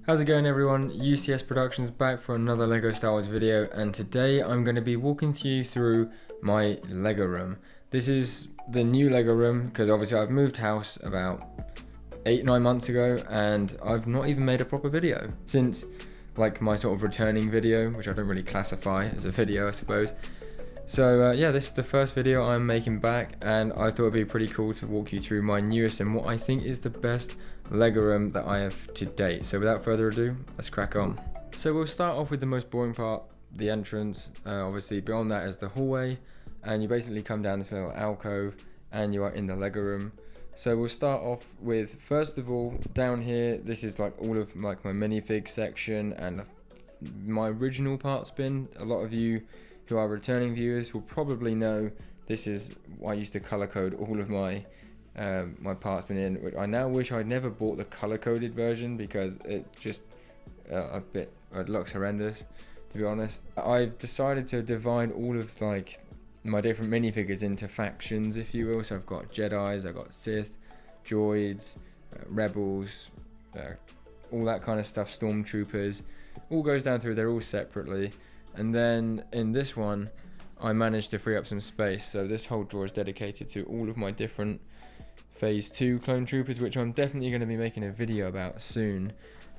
How's it going everyone? UCS Productions back for another LEGO Star Wars video, and today I'm going to be walking you through my LEGO room. This is the new LEGO room because obviously I've moved house about 8-9 months ago and I've not even made a proper video since like my sort of returning video, which I don't really classify as a video I suppose. So yeah, this is the first video I'm making back, and I thought it'd be pretty cool to walk you through my newest and what I think is the best LEGO room that I have to date. So without further ado, let's crack on. So we'll start off with the most boring part, the entrance. Obviously beyond that is the hallway, and you basically come down this little alcove and you are in the LEGO room. So we'll start off with, first of all, down here, this is like all of like my minifig section and my original parts bin. A lot of you who are returning viewers will probably know this is I used to color code all of my my parts bin in, which I now wish I'd never bought the color coded version because it's just it looks horrendous, to be honest. I've decided to divide all of like my different minifigures into factions, if you will. So I've got Jedis, I've got Sith, Droids, Rebels, all that kind of stuff, Stormtroopers, all goes down through, they're all separately. And then in this one, I managed to free up some space. So this whole drawer is dedicated to all of my different Phase 2 clone troopers, which I'm definitely going to be making a video about soon.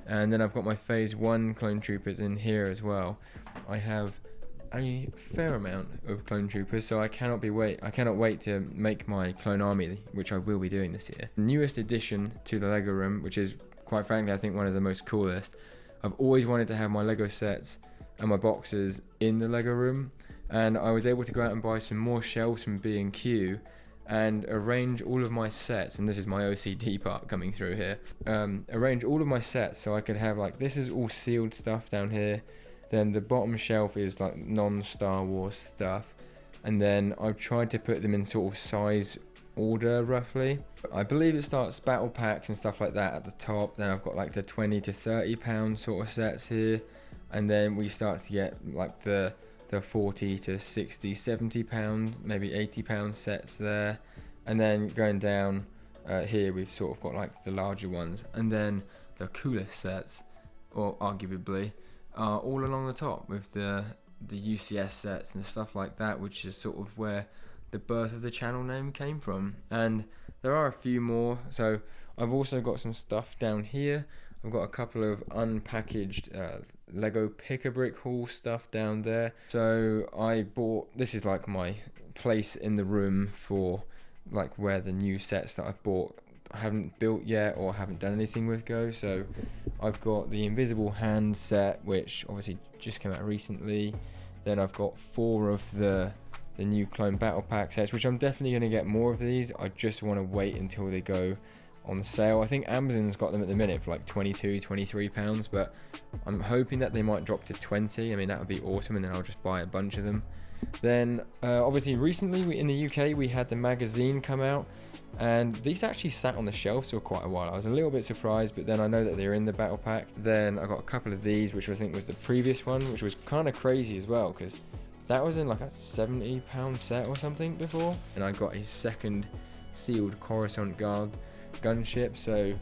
And then I've got my Phase 1 clone troopers in here as well. I have a fair amount of clone troopers, so I cannot wait to make my clone army, which I will be doing this year. The newest addition to the LEGO room, which is quite frankly I think one of the most coolest. I've always wanted to have my LEGO sets and my boxes in the LEGO room, and I was able to go out and buy some more shelves from B&Q and arrange all of my sets, and this is my OCD part coming through here, arrange all of my sets so I could have like, this is all sealed stuff down here, then the bottom shelf is like non-Star Wars stuff, and then I've tried to put them in sort of size order roughly. I believe it starts battle packs and stuff like that at the top, then I've got like the 20 to 30 pound sort of sets here, and then we start to get like the 40 to 60, 70 pound, maybe 80 pound sets there. And then going down here, we've sort of got like the larger ones. And then the coolest sets, or arguably, are all along the top with the UCS sets and stuff like that, which is sort of where the birth of the channel name came from. And there are a few more. So I've also got some stuff down here. I've got a couple of unpackaged Lego Pick-a-Brick haul stuff down there. So I bought, this is like my place in the room for like where the new sets that I've bought I haven't built yet or haven't done anything with go. So I've got the Invisible Hand set, which obviously just came out recently. Then I've got 4 of the new Clone Battle Pack sets, which I'm definitely going to get more of these. I just want to wait until they go on sale. I think Amazon's got them at the minute for like 22, 23 pounds, but I'm hoping that they might drop to 20. I mean, that would be awesome, and then I'll just buy a bunch of them. Then obviously recently in the UK we had the magazine come out, and these actually sat on the shelves for quite a while. I was a little bit surprised, but then I know that they're in the battle pack. Then I got a couple of these, which I think was the previous one, which was kind of crazy as well because that was in like a £70 set or something before. And I got a second sealed Coruscant Guard gunship, so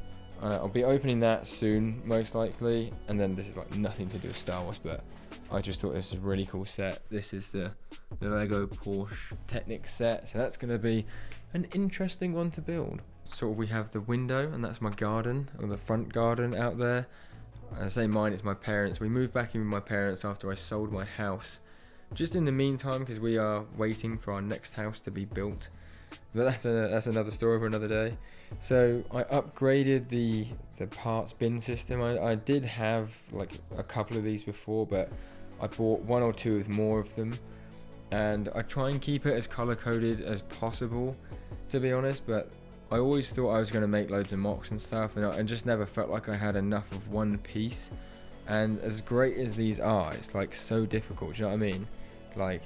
I'll be opening that soon most likely. And then this is like nothing to do with Star Wars, but I just thought this was a really cool set. This is the Lego Porsche Technic set, so that's going to be an interesting one to build. So we have the window, and that's my garden, or the front garden out there. I say mine, it's my parents. We moved back in with my parents after I sold my house, just in the meantime, because we are waiting for our next house to be built. But that's another story for another day. So I upgraded the parts bin system. I did have like a couple of these before, but I bought 1 or 2 more of them, and I try and keep it as color coded as possible, to be honest. But I always thought I was going to make loads of mocks and stuff, and I just never felt like I had enough of one piece. And as great as these are, it's like so difficult, do you know what I mean? Like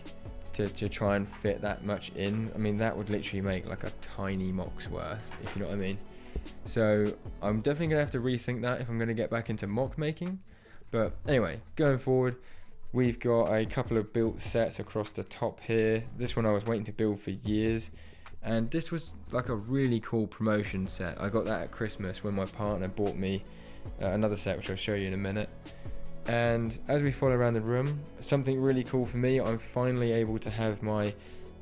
to try and fit that much in. I mean, that would literally make like a tiny mock's worth, if you know what I mean. So I'm definitely gonna have to rethink that if I'm gonna get back into mock making. But anyway, going forward, we've got a couple of built sets across the top here. This one I was waiting to build for years, and this was like a really cool promotion set. I got that at Christmas when my partner bought me another set which I'll show you in a minute. And as we follow around the room, something really cool for me, I'm finally able to have my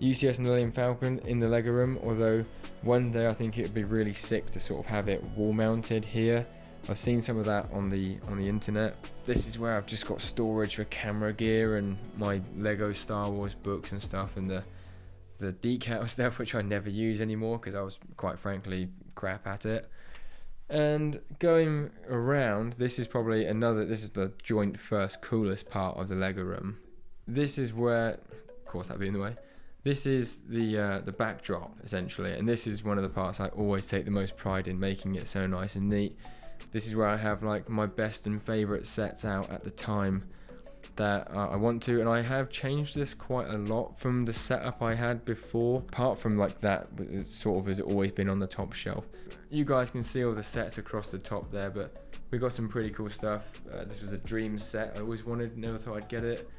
UCS Millennium Falcon in the Lego room, although one day I think it would be really sick to sort of have it wall mounted here. I've seen some of that on the internet. This is where I've just got storage for camera gear and my Lego Star Wars books and stuff, and the decal stuff which I never use anymore because I was quite frankly crap at it. And going around, this is the joint first coolest part of the Lego room. This is where, of course that'd be in the way, this is the backdrop essentially, and this is one of the parts I always take the most pride in, making it so nice and neat. This is where I have like my best and favourite sets out at the time that I want to, and I have changed this quite a lot from the setup I had before, apart from like that sort of has always been on the top shelf. You guys can see all the sets across the top there, but we got some pretty cool stuff. This was a dream set I always wanted, never thought I'd get it.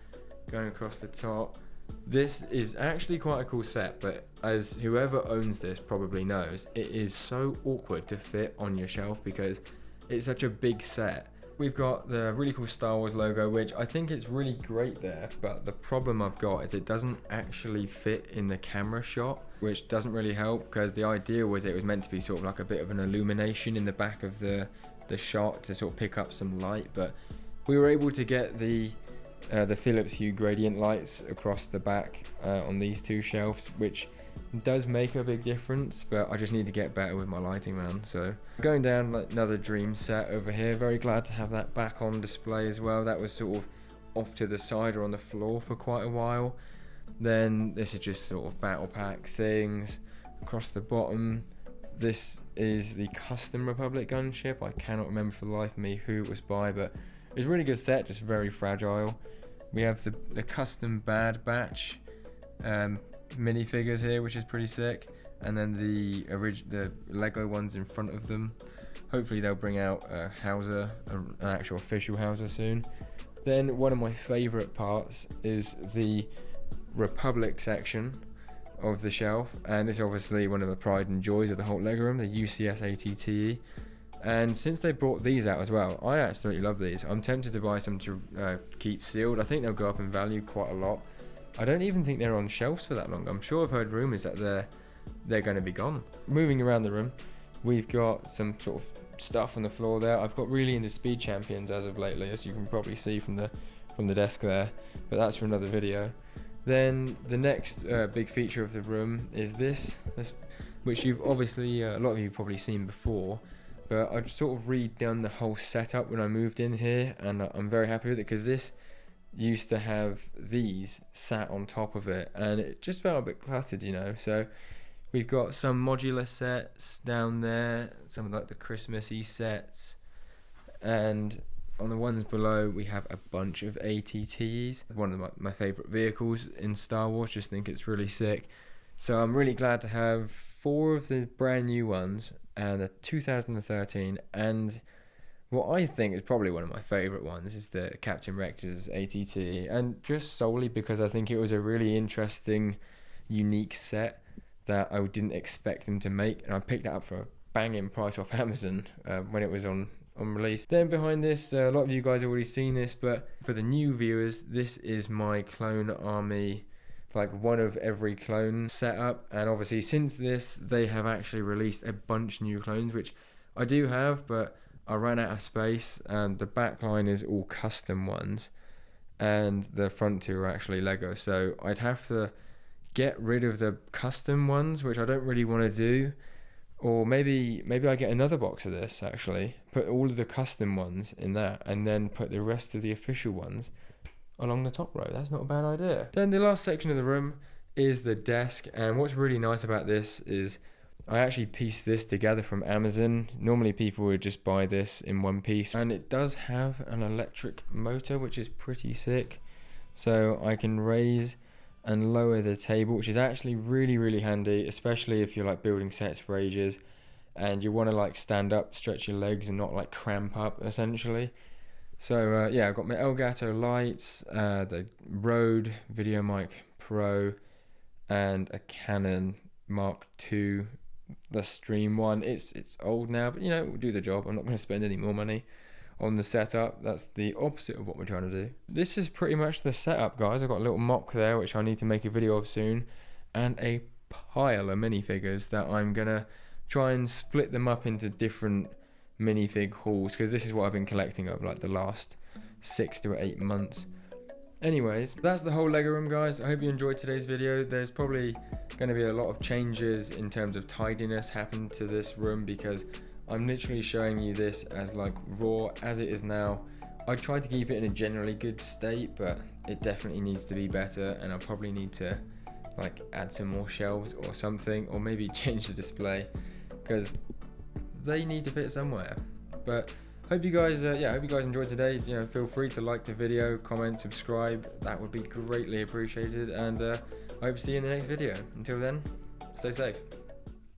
Going across the top, this is actually quite a cool set, but as whoever owns this probably knows, it is so awkward to fit on your shelf because it's such a big set. We've got the really cool Star Wars logo, which I think is really great there, but the problem I've got is it doesn't actually fit in the camera shot, which doesn't really help because the idea was it was meant to be sort of like a bit of an illumination in the back of the shot to sort of pick up some light, but we were able to get the Philips Hue gradient lights across the back on these two shelves, which does make a big difference, but I just need to get better with my lighting, man. So going down, like another dream set over here, very glad to have that back on display as well. That was sort of off to the side or on the floor for quite a while. Then this is just sort of battle pack things. Across the bottom, this is the Custom Republic gunship. I cannot remember for the life of me who it was by, but it was a really good set, just very fragile. We have the Custom Bad Batch minifigures here, which is pretty sick, and then the Lego ones in front of them. Hopefully they'll bring out a Hauser, an actual official Hauser soon. Then one of my favourite parts is the Republic section of the shelf, and it's obviously one of the pride and joys of the whole Lego room, the UCS ATTE. And since they brought these out as well, I absolutely love these. I'm tempted to buy some to keep sealed. I think they'll go up in value quite a lot. I don't even think they're on shelves for that long. I'm sure I've heard rumours that they're going to be gone. Moving around the room, we've got some sort of stuff on the floor there. I've got really into Speed Champions as of lately, as you can probably see from the desk there, but that's for another video. Then the next big feature of the room is this, which you've obviously, a lot of you probably seen before, but I've sort of redone the whole setup when I moved in here, and I'm very happy with it because this used to have these sat on top of it and it just felt a bit cluttered, you know. So we've got some modular sets down there, some of like the Christmassy sets, and on the ones below we have a bunch of ATTs, one of my favourite vehicles in Star Wars. Just think it's really sick. So I'm really glad to have 4 of the brand new ones and a 2013, and what I think is probably one of my favourite ones is the Captain Rex's ATT, and just solely because I think it was a really interesting, unique set that I didn't expect them to make, and I picked that up for a banging price off Amazon when it was on release. Then behind this, a lot of you guys have already seen this, but for the new viewers, this is my Clone Army, like one of every clone setup, and obviously since this they have actually released a bunch new clones, which I do have, but I ran out of space, and the back line is all custom ones and the front two are actually Lego, so I'd have to get rid of the custom ones, which I don't really want to do, or maybe I get another box of this, actually put all of the custom ones in that and then put the rest of the official ones along the top row. That's not a bad idea. Then the last section of the room is the desk, and what's really nice about this is I actually pieced this together from Amazon. Normally people would just buy this in one piece, and it does have an electric motor, which is pretty sick. So I can raise and lower the table, which is actually really handy, especially if you're like building sets for ages and you want to like stand up, stretch your legs and not like cramp up essentially. So yeah, I've got my Elgato lights, the Rode VideoMic Pro, and a Canon Mark II the Stream one. It's old now, but you know, it will do the job. I'm not going to spend any more money on the setup. That's the opposite of what we're trying to do. This is pretty much the setup, guys. I've got a little mock there, which I need to make a video of soon, and a pile of minifigures that I'm going to try and split them up into different minifig hauls, because this is what I've been collecting over like the last 6 to 8 months. Anyways, that's the whole Lego room, guys. I hope you enjoyed today's video. There's probably going to be a lot of changes in terms of tidiness happen to this room, because I'm literally showing you this as like raw as it is now. I tried to keep it in a generally good state, but it definitely needs to be better, and I'll probably need to like add some more shelves or something, or maybe change the display, because they need to fit somewhere. But hope you guys hope you guys enjoyed today. You know, feel free to like the video, comment, subscribe. That would be greatly appreciated, and I hope to see you in the next video. Until then, stay safe.